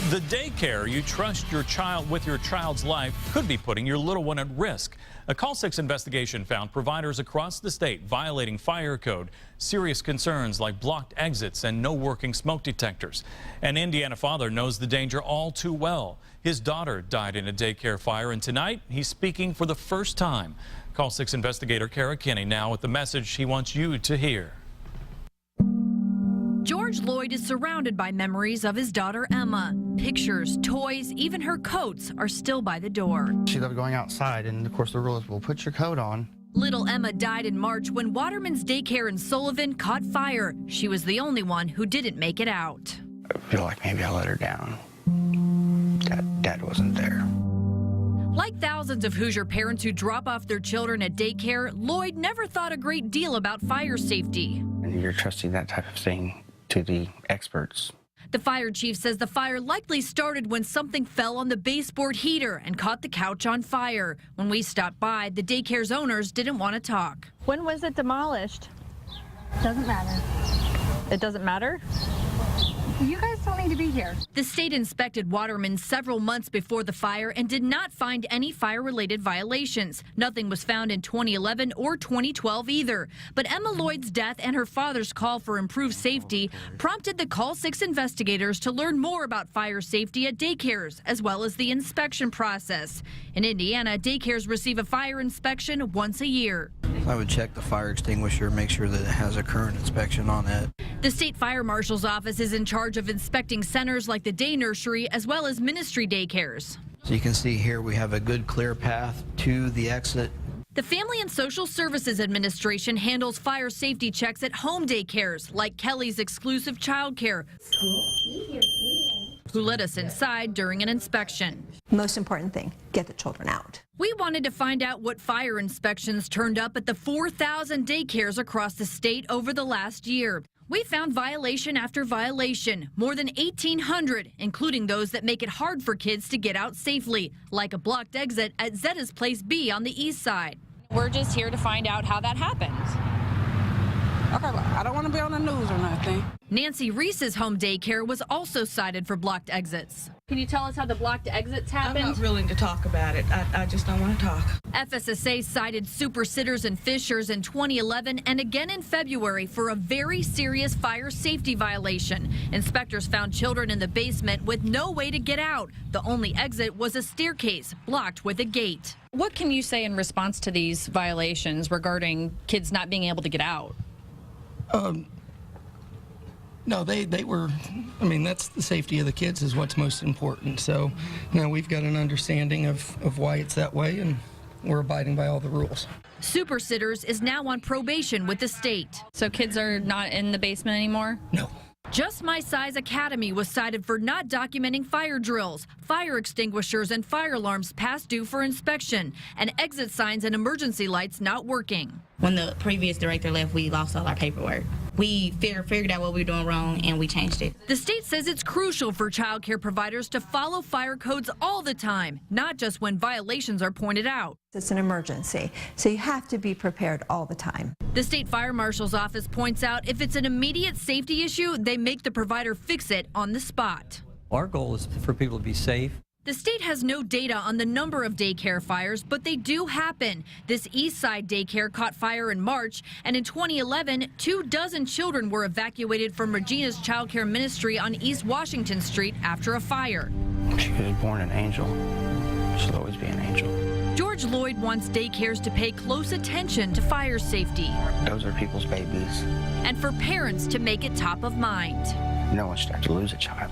The daycare you trust your child with your child's life could be putting your little one at risk. A Call 6 investigation found providers across the state violating fire code, serious concerns like blocked exits and no working smoke detectors. An Indiana father knows the danger all too well. His daughter died in a daycare fire, and tonight he's speaking for the first time. Call 6 investigator Kenney now with the message he wants you to hear. George Lloyd is surrounded by memories of his daughter Emma. Pictures, toys, even her coats are still by the door. She loved going outside, and of course the rule is, well, put your coat on. Little Emma died in March when Waterman's Daycare in Sullivan caught fire. She was the only one who didn't make it out. I feel like maybe I let her down. Dad wasn't there. Like thousands of Hoosier parents who drop off their children at daycare, Lloyd never thought a great deal about fire safety. And you're trusting that type of thing to the experts. The fire chief says the fire likely started when something fell on the baseboard heater and caught the couch on fire. When we stopped by, the daycare's owners didn't want to talk. When was it demolished? Doesn't matter. It doesn't matter? You guys don't need to be here. The state inspected Waterman several months before the fire and did not find any fire-related violations. Nothing was found in 2011 or 2012 either. But Emma Lloyd's death and her father's call for improved safety prompted the Call 6 investigators to learn more about fire safety at daycares, as well as the inspection process. In Indiana, daycares receive a fire inspection once a year. I would check the fire extinguisher, make sure that it has a current inspection on it. The state fire marshal's office is in charge of inspecting centers like the day nursery as well as ministry daycares. So you can see here we have a good clear path to the exit. The Family and Social Services Administration handles fire safety checks at home daycares like Kelly's Exclusive Childcare, who let us inside during an inspection. Most important thing, get the children out. We wanted to find out what fire inspections turned up at the 4,000 daycares across the state over the last year. We found violation after violation, more than 1,800, including those that make it hard for kids to get out safely, like a blocked exit at Zetta's Place B on the east side. We're just here to find out how that happened. Okay, I don't want to be on the news or nothing. Nancy Reese's home daycare was also cited for blocked exits. Can you tell us how the blocked exits happened? I'm not willing to talk about it. I just don't want to talk. FSSA cited Super Sitters and Fishers in 2011 and again in February for a very serious fire safety violation. Inspectors found children in the basement with no way to get out. The only exit was a staircase blocked with a gate. What can you say in response to these violations regarding kids not being able to get out? No, they were, I mean, that's the safety of the kids is what's most important. So, you know, we've got an understanding of why it's that way, and we're abiding by all the rules. Super Sitters is now on probation with the state. So kids are not in the basement anymore? No. Just My Size Academy was cited for not documenting fire drills, fire extinguishers and fire alarms past due for inspection, and exit signs and emergency lights not working. When the previous director left, we lost all our paperwork. We figured out what we were doing wrong, and we changed it. The state says it's crucial for child care providers to follow fire codes all the time, not just when violations are pointed out. It's an emergency, so you have to be prepared all the time. The state fire marshal's office points out if it's an immediate safety issue, they make the provider fix it on the spot. Our goal is for people to be safe. The state has no data on the number of daycare fires, but they do happen. This East Side daycare caught fire in March, and in 2011, 24 children were evacuated from Regina's Child Care Ministry on East Washington Street after a fire. She was born an angel. She'll always be an angel. George Lloyd wants daycares to pay close attention to fire safety. Those are people's babies. And for parents to make it top of mind. No one should have to lose a child.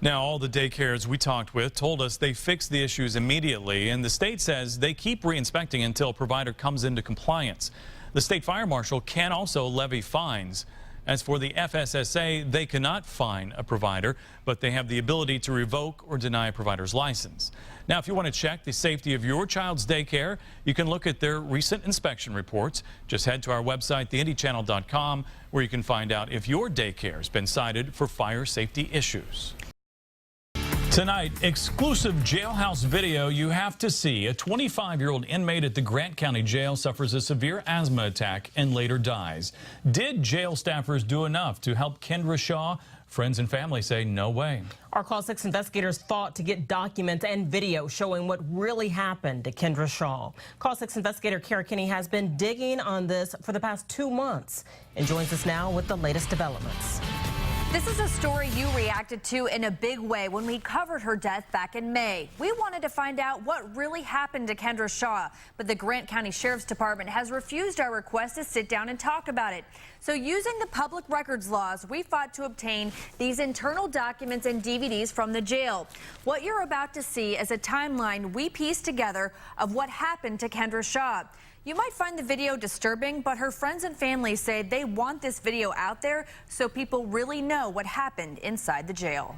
Now, all the daycares we talked with told us they fixed the issues immediately, and the state says they keep re-inspecting until a provider comes into compliance. The state fire marshal can also levy fines. As for the FSSA, they cannot fine a provider, but they have the ability to revoke or deny a provider's license. Now, if you want to check the safety of your child's daycare, you can look at their recent inspection reports. Just head to our website, theindychannel.com, where you can find out if your daycare has been cited for fire safety issues. Tonight, exclusive jailhouse video you have to see. A 25-year-old inmate at the Grant County Jail suffers a severe asthma attack and later dies. Did jail staffers do enough to help Kendra Shaw Friends and family say no way. Our Call 6 investigators fought to get documents and video showing what really happened to Kendra Shaw. Call 6 investigator Kenney has been digging on this for the past 2 months and joins us now with the latest developments. This is a story you reacted to in a big way when we covered her death back in May. We wanted to find out what really happened to Kendra Shaw, but the Grant County Sheriff's Department has refused our request to sit down and talk about it. So using the public records laws, we fought to obtain these internal documents and DVDs from the jail. What you're about to see is a timeline we pieced together of what happened to Kendra Shaw. You might find the video disturbing, but her friends and family say they want this video out there so people really know what happened inside the jail.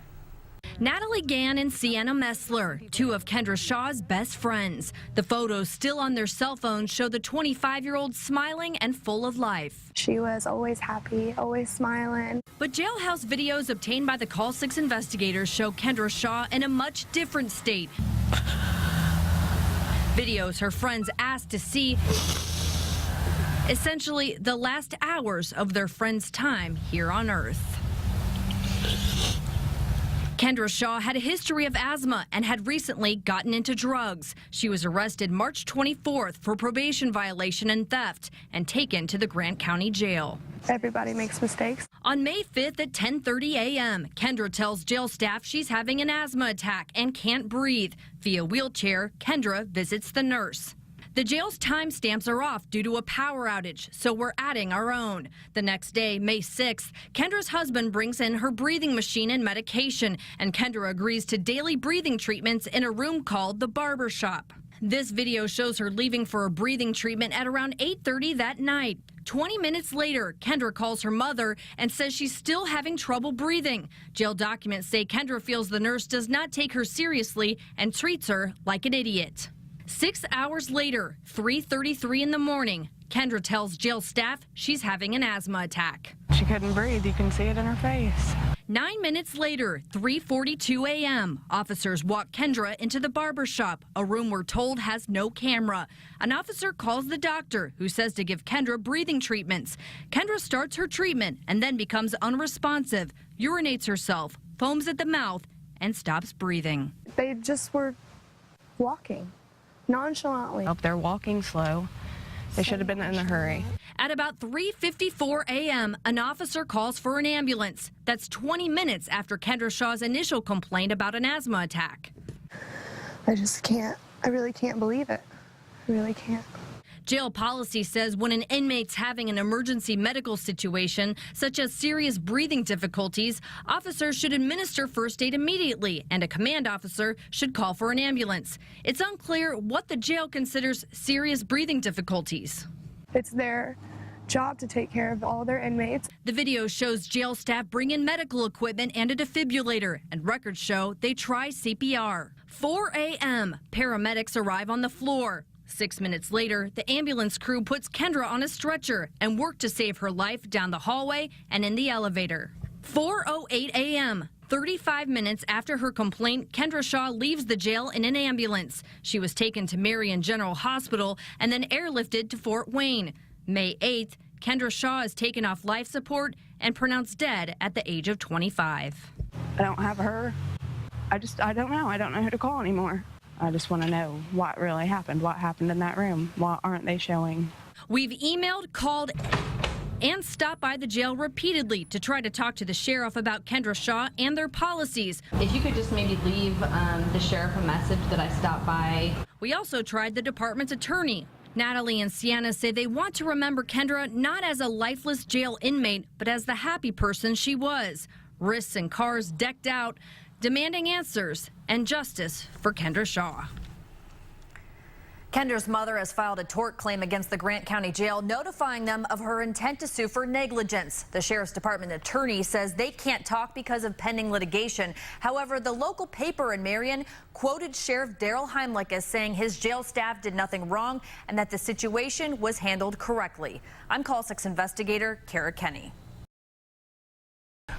Natalie Gann and Sienna Messler, two of Kendra Shaw's best friends. The photos still on their cell phones show the 25-year-old smiling and full of life. She was always happy, always smiling. But jailhouse videos obtained by the Call 6 investigators show Kendra Shaw in a much different state. Videos her friends asked to see, essentially the last hours of their friend's time here on Earth. Kendra Shaw had a history of asthma and had recently gotten into drugs. She was arrested March 24th for probation violation and theft and taken to the Grant County Jail. Everybody makes mistakes. On May 5th at 10:30 a.m., Kendra tells jail staff she's having an asthma attack and can't breathe. Via wheelchair, Kendra visits the nurse. The jail's timestamps are off due to a power outage, so we're adding our own. The next day, May 6th, Kendra's husband brings in her breathing machine and medication, and Kendra agrees to daily breathing treatments in a room called the barber shop. This video shows her leaving for a breathing treatment at around 8:30 that night. 20 minutes later, Kendra calls her mother and says she's still having trouble breathing. Jail documents say Kendra feels the nurse does not take her seriously and treats her like an idiot. 6 hours later, 3:33 in the morning, Kendra tells jail staff she's having an asthma attack. She couldn't breathe. You can see it in her face. 9 minutes later, 3:42 a.m., officers walk Kendra into the barber shop, a room we're told has no camera. An officer calls the doctor, who says to give Kendra breathing treatments. Kendra starts her treatment and then becomes unresponsive, urinates herself, foams at the mouth, and stops breathing. They just were walking nonchalantly. They're walking slow. They should have been in a hurry. At about 3:54 a.m., an officer calls for an ambulance. That's 20 minutes after Kendra Shaw's initial complaint about an asthma attack. I really can't believe it. I really can't. Jail policy says when an inmate's having an emergency medical situation, such as serious breathing difficulties, officers should administer first aid immediately, and a command officer should call for an ambulance. It's unclear what the jail considers serious breathing difficulties. It's their job to take care of all their inmates. The video shows jail staff bring in medical equipment and a defibrillator, and records show they try CPR. 4 a.m., paramedics arrive on the floor. 6 minutes later, the ambulance crew puts Kendra on a stretcher and work to save her life down the hallway and in the elevator. 4:08 a.m., 35 minutes after her complaint, Kendra Shaw leaves the jail in an ambulance. She was taken to Marion General Hospital and then airlifted to Fort Wayne. May 8th, Kendra Shaw is taken off life support and pronounced dead at the age of 25. I don't have her. I don't know. I don't know who to call anymore. I just want to know what really happened, what happened in that room. What aren't they showing? We've emailed, called, and stopped by the jail repeatedly to try to talk to the sheriff about Kendra Shaw and their policies. If you could just maybe leave the sheriff a message that I stopped by. We also tried the department's attorney. Natalie and Sienna say they want to remember Kendra not as a lifeless jail inmate, but as the happy person she was. Wrists and cars decked out, demanding answers and justice for Kendra Shaw. Kendra's mother has filed a tort claim against the Grant County Jail, notifying them of her intent to sue for negligence. The Sheriff's Department attorney says they can't talk because of pending litigation. However, the local paper in Marion quoted Sheriff Daryl Heimlich as saying his jail staff did nothing wrong and that the situation was handled correctly. I'm Call 6 investigator Kenney.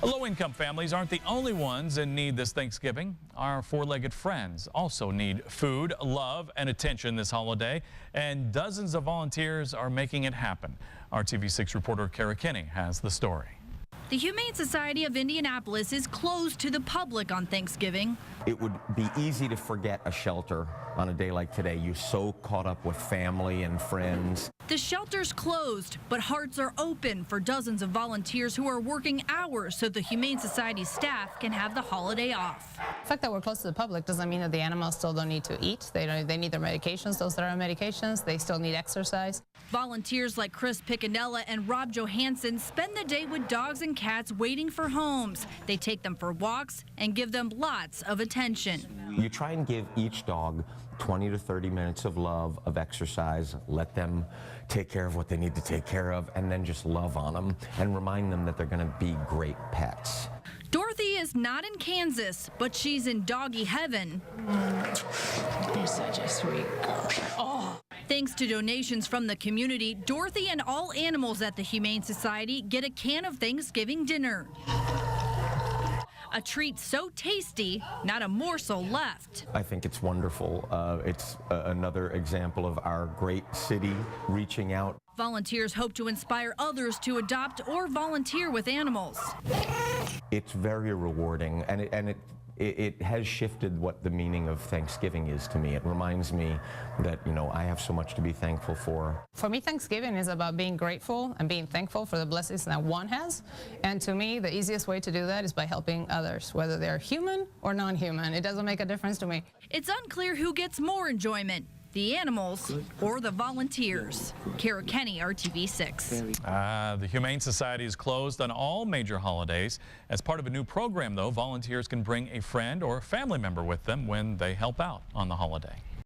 Low-income families aren't the only ones in need this Thanksgiving. Our four-legged friends also need food, love, and attention this holiday, and dozens of volunteers are making it happen. Our TV6 reporter Kenney has the story. The Humane Society of Indianapolis is closed to the public on Thanksgiving. It would be easy to forget a shelter on a day like today. You're so caught up with family and friends. The shelter's closed, but hearts are open for dozens of volunteers who are working hours so the Humane Society staff can have the holiday off. The fact that we're close to the public doesn't mean that the animals still don't need to eat. They need their medications. Those that are on medications, they still need exercise. Volunteers like Chris Piccanella and Rob Johansson spend the day with dogs and cats waiting for homes. They take them for walks and give them lots of attention. You try and give each dog 20 to 30 minutes of love, of exercise, let them take care of what they need to take care of, and then just love on them and remind them that they're going to be great pets. Dorothy is not in Kansas, but she's in doggy heaven. You're such a sweet girl. Oh. Thanks to donations from the community, Dorothy and all animals at the Humane Society get a can of Thanksgiving dinner. A treat so tasty, not a morsel left. I think it's wonderful. It's another example of our great city reaching out. Volunteers hope to inspire others to adopt or volunteer with animals. It's very rewarding, and it has shifted what the meaning of Thanksgiving is to me. It reminds me that, you know, I have so much to be thankful for. For me, Thanksgiving is about being grateful and being thankful for the blessings that one has. And to me, the easiest way to do that is by helping others, whether they're human or non-human. It doesn't make a difference to me. It's unclear who gets more enjoyment, the animals or the volunteers. Kenney, RTV6. The Humane Society is closed on all major holidays. As part of a new program, though, volunteers can bring a friend or a family member with them when they help out on the holiday.